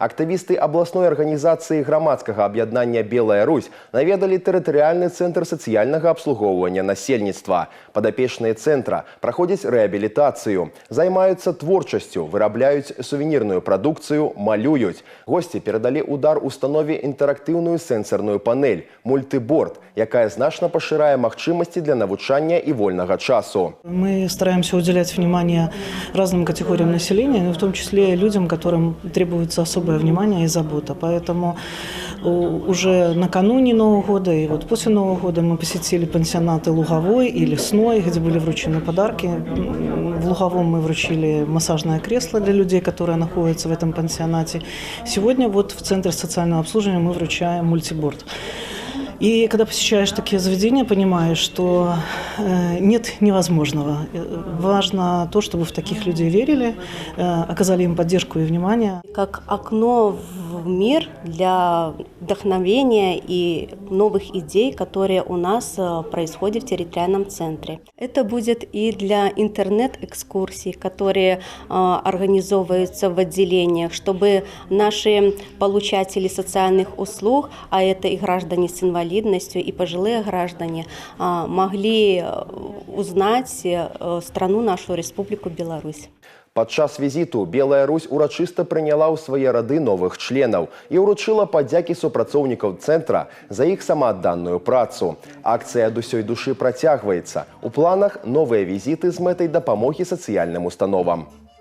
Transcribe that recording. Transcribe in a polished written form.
Актывісты абласной арганізацыі грамадскага аб'яднання «Белая Русь» наведалі тэрытарыяльны цэнтр сацыяльнага абслугоўвання насельніцтва. Падапечныя цэнтра праходзяць рэабілітацыю, займаюцца творчасцю, вырабляюць сувенірную прадукцыю, малююць. Госці перадалі удар установе інтэрактыўную сэнсарную панель «Мультыборд», якая значна пашырае магчымасці для навучання і вольнага часу. Мы стараемся уделять внимание разным категориям населения, в том числе людям, которым требуется особое внимание и забота. Поэтому уже накануне Нового года и вот после Нового года мы посетили пансионаты Луговой и Лесной, где были вручены подарки. В Луговом мы вручили массажное кресло для людей, которые находятся в этом пансионате. Сегодня вот в Центре социального обслуживания мы вручаем мультиборд. И когда посещаешь такие заведения, понимаешь, что нет невозможного. Важно то, чтобы в таких людей верили, оказали им поддержку и внимание. Как окно в мир для вдохновения и новых идей, которые у нас происходят в территориальном центре. Это будет и для интернет-экскурсий, которые организовываются в отделениях, чтобы наши получатели социальных услуг, а это и граждане с инвалидностью, и пожилые граждане, могли узнать страну нашу, Республику Беларусь. Падчас візіту «Белая Русь» урачыста прыняла ў свае рады новых членаў і ўручыла падзякі супрацоўнікаў цэнтра за іх самаадданую працу. Акцыя ад усёй душы працягваецца. У планах новыя візіты з мэтай дапамогі сацыяльным установам.